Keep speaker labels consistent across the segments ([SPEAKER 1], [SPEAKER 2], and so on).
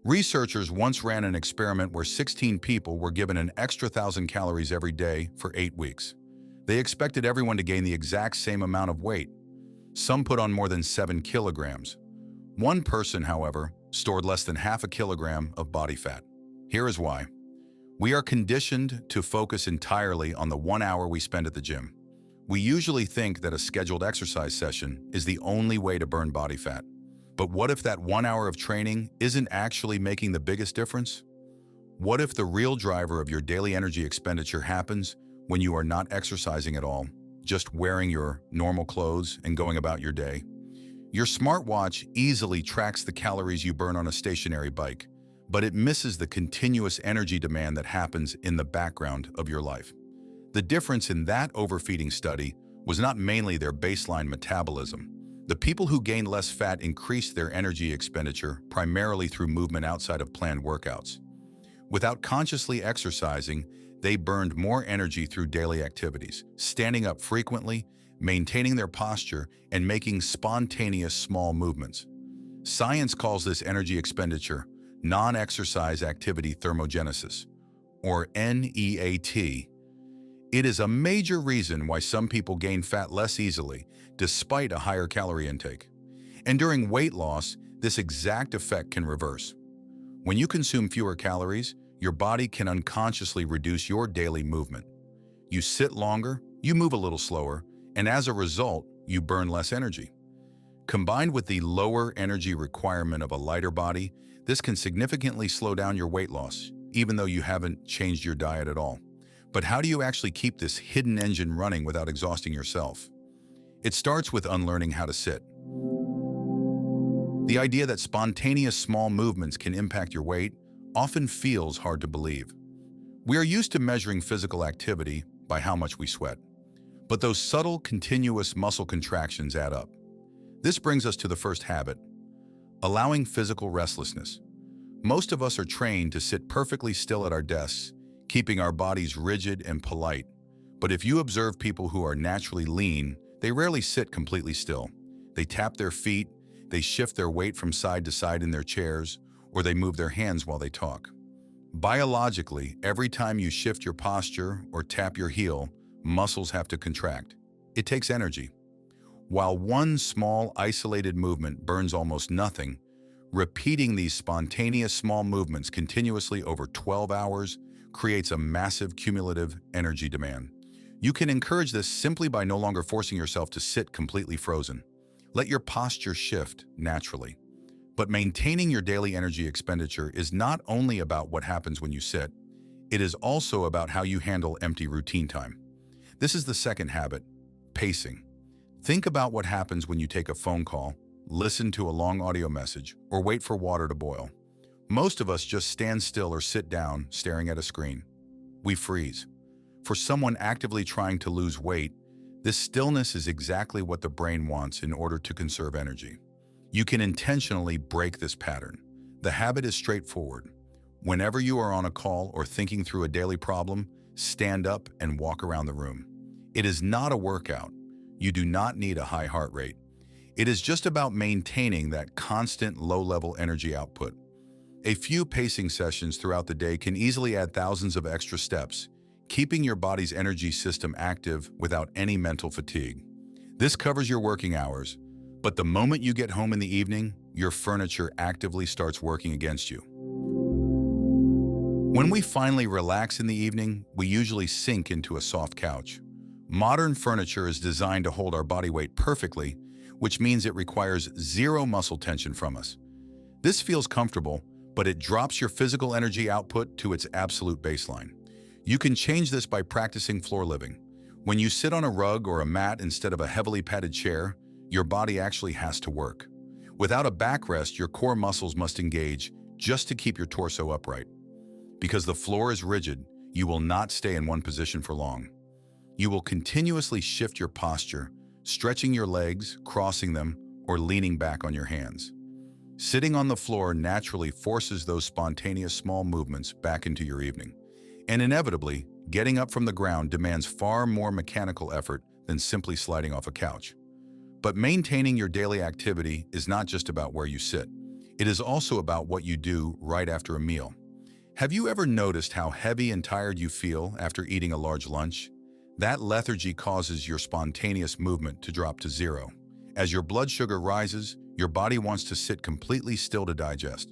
[SPEAKER 1] Researchers once ran an experiment where 16 people were given an extra 1,000 calories every day for 8 weeks. They expected everyone to gain the exact same amount of weight. Some put on more than 7 kilograms. One person, however, stored less than half a kilogram of body fat. Here is why. We are conditioned to focus entirely on the 1 hour we spend at the gym. We usually think that a scheduled exercise session is the only way to burn body fat. But what if that 1 hour of training isn't actually making the biggest difference? What if the real driver of your daily energy expenditure happens when you are not exercising at all, just wearing your normal clothes and going about your day? Your smartwatch easily tracks the calories you burn on a stationary bike, but it misses the continuous energy demand that happens in the background of your life. The difference in that overfeeding study was not mainly their baseline metabolism. The people who gained less fat increased their energy expenditure primarily through movement outside of planned workouts. Without consciously exercising, they burned more energy through daily activities, standing up frequently, maintaining their posture, and making spontaneous small movements. Science calls this energy expenditure non-exercise activity thermogenesis, or NEAT. It is a major reason why some people gain fat less easily, despite a higher calorie intake. And during weight loss, this exact effect can reverse. When you consume fewer calories, your body can unconsciously reduce your daily movement. You sit longer, you move a little slower, and as a result, you burn less energy. Combined with the lower energy requirement of a lighter body, this can significantly slow down your weight loss, even though you haven't changed your diet at all. But how do you actually keep this hidden engine running without exhausting yourself? It starts with unlearning how to sit. The idea that spontaneous small movements can impact your weight often feels hard to believe. We are used to measuring physical activity by how much we sweat. But those subtle, continuous muscle contractions add up. This brings us to the first habit: allowing physical restlessness. Most of us are trained to sit perfectly still at our desks, keeping our bodies rigid and polite. But if you observe people who are naturally lean, they rarely sit completely still. They tap their feet, they shift their weight from side to side in their chairs, or they move their hands while they talk. Biologically, every time you shift your posture or tap your heel, muscles have to contract. It takes energy. While one small, isolated movement burns almost nothing, repeating these spontaneous small movements continuously over 12 hours creates a massive cumulative energy demand. You can encourage this simply by no longer forcing yourself to sit completely frozen. Let your posture shift naturally. But maintaining your daily energy expenditure is not only about what happens when you sit, it is also about how you handle empty routine time. This is the second habit: pacing. Think about what happens when you take a phone call, listen to a long audio message, or wait for water to boil. Most of us just stand still or sit down, staring at a screen. We freeze. For someone actively trying to lose weight, this stillness is exactly what the brain wants in order to conserve energy. You can intentionally break this pattern. The habit is straightforward. Whenever you are on a call or thinking through a daily problem, stand up and walk around the room. It is not a workout. You do not need a high heart rate. It is just about maintaining that constant low-level energy output. A few pacing sessions throughout the day can easily add thousands of extra steps, keeping your body's energy system active without any mental fatigue. This covers your working hours, but the moment you get home in the evening, your furniture actively starts working against you. When we finally relax in the evening, we usually sink into a soft couch. Modern furniture is designed to hold our body weight perfectly, which means it requires zero muscle tension from us. This feels comfortable, but it drops your physical energy output to its absolute baseline. You can change this by practicing floor living. When you sit on a rug or a mat instead of a heavily padded chair, your body actually has to work. Without a backrest, your core muscles must engage just to keep your torso upright. Because the floor is rigid, you will not stay in one position for long. You will continuously shift your posture, stretching your legs, crossing them, or leaning back on your hands. Sitting on the floor naturally forces those spontaneous small movements back into your evening. And inevitably, getting up from the ground demands far more mechanical effort than simply sliding off a couch. But maintaining your daily activity is not just about where you sit. It is also about what you do right after a meal. Have you ever noticed how heavy and tired you feel after eating a large lunch? That lethargy causes your spontaneous movement to drop to zero. As your blood sugar rises, your body wants to sit completely still to digest.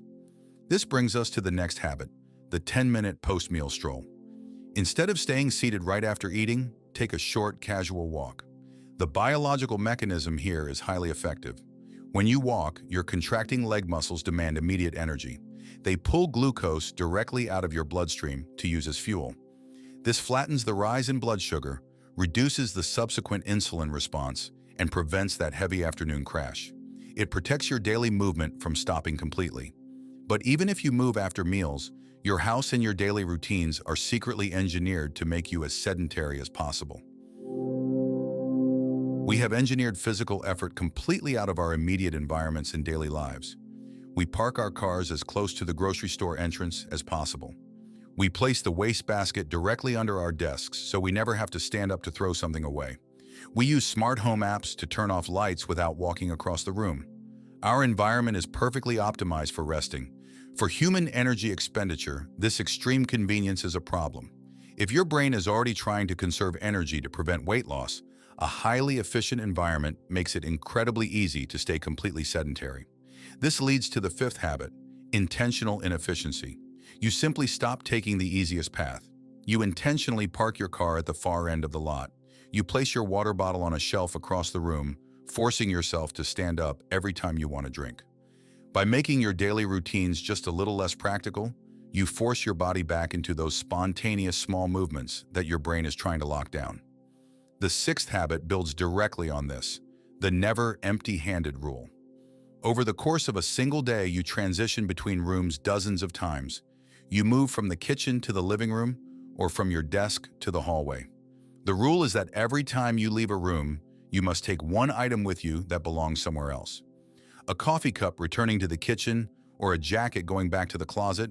[SPEAKER 1] This brings us to the next habit, the 10-minute post-meal stroll. Instead of staying seated right after eating, take a short, casual walk. The biological mechanism here is highly effective. When you walk, your contracting leg muscles demand immediate energy. They pull glucose directly out of your bloodstream to use as fuel. This flattens the rise in blood sugar, reduces the subsequent insulin response, and prevents that heavy afternoon crash. It protects your daily movement from stopping completely. But even if you move after meals, your house and your daily routines are secretly engineered to make you as sedentary as possible. We have engineered physical effort completely out of our immediate environments and daily lives. We park our cars as close to the grocery store entrance as possible. We place the wastebasket directly under our desks so we never have to stand up to throw something away. We use smart home apps to turn off lights without walking across the room. Our environment is perfectly optimized for resting. For human energy expenditure, this extreme convenience is a problem. If your brain is already trying to conserve energy to prevent weight loss, a highly efficient environment makes it incredibly easy to stay completely sedentary. This leads to the fifth habit, intentional inefficiency. You simply stop taking the easiest path. You intentionally park your car at the far end of the lot. You place your water bottle on a shelf across the room, forcing yourself to stand up every time you want a drink. By making your daily routines just a little less practical, you force your body back into those spontaneous small movements that your brain is trying to lock down. The sixth habit builds directly on this, the never empty-handed rule. Over the course of a single day, you transition between rooms dozens of times. You move from the kitchen to the living room or from your desk to the hallway. The rule is that every time you leave a room, you must take one item with you that belongs somewhere else. A coffee cup returning to the kitchen or a jacket going back to the closet.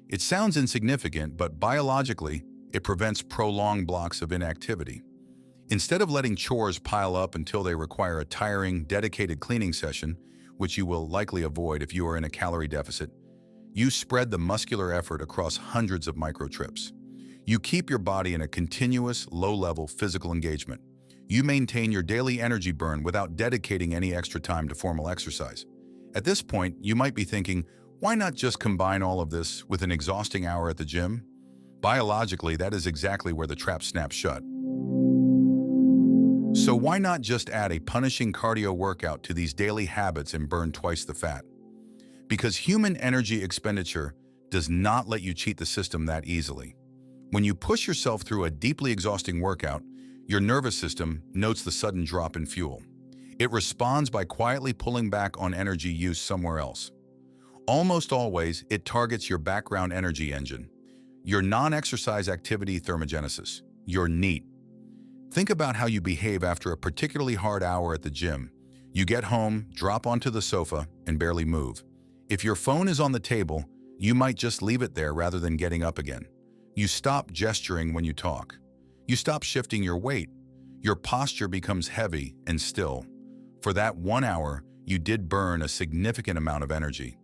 [SPEAKER 1] It sounds insignificant, but biologically, it prevents prolonged blocks of inactivity. Instead of letting chores pile up until they require a tiring, dedicated cleaning session, which you will likely avoid if you are in a calorie deficit, you spread the muscular effort across hundreds of micro trips. You keep your body in a continuous, low-level physical engagement. You maintain your daily energy burn without dedicating any extra time to formal exercise. At this point, you might be thinking, why not just combine all of this with an exhausting hour at the gym? Biologically, that is exactly where the trap snaps shut. So why not just add a punishing cardio workout to these daily habits and burn twice the fat? Because human energy expenditure does not let you cheat the system that easily. When you push yourself through a deeply exhausting workout, your nervous system notes the sudden drop in fuel. It responds by quietly pulling back on energy use somewhere else. Almost always, it targets your background energy engine, your non-exercise activity thermogenesis, your NEAT. Think about how you behave after a particularly hard hour at the gym. You get home, drop onto the sofa, and barely move. If your phone is on the table, you might just leave it there rather than getting up again. You stop gesturing when you talk. You stop shifting your weight. Your posture becomes heavy and still. For that 1 hour, you did burn a significant amount of energy.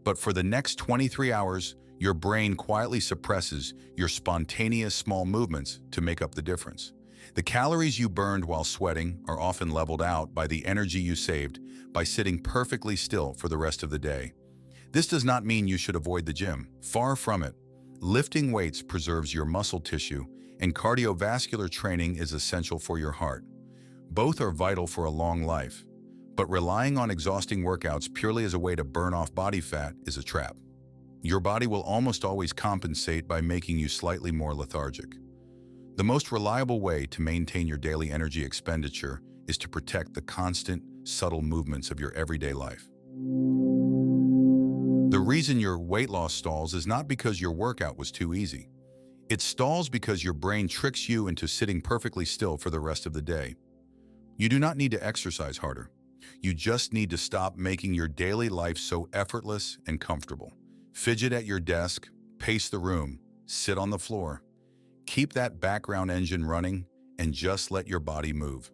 [SPEAKER 1] But for the next 23 hours, your brain quietly suppresses your spontaneous small movements to make up the difference. The calories you burned while sweating are often leveled out by the energy you saved by sitting perfectly still for the rest of the day. This does not mean you should avoid the gym. Far from it. Lifting weights preserves your muscle tissue, and cardiovascular training is essential for your heart. Both are vital for a long life, but relying on exhausting workouts purely as a way to burn off body fat is a trap. Your body will almost always compensate by making you slightly more lethargic. The most reliable way to maintain your daily energy expenditure is to protect the constant, subtle movements of your everyday life. The reason your weight loss stalls is not because your workout was too easy. It stalls because your brain tricks you into sitting perfectly still for the rest of the day. You do not need to exercise harder. You just need to stop making your daily life so effortless and comfortable. Fidget at your desk, pace the room, sit on the floor. Keep that background engine running and just let your body move.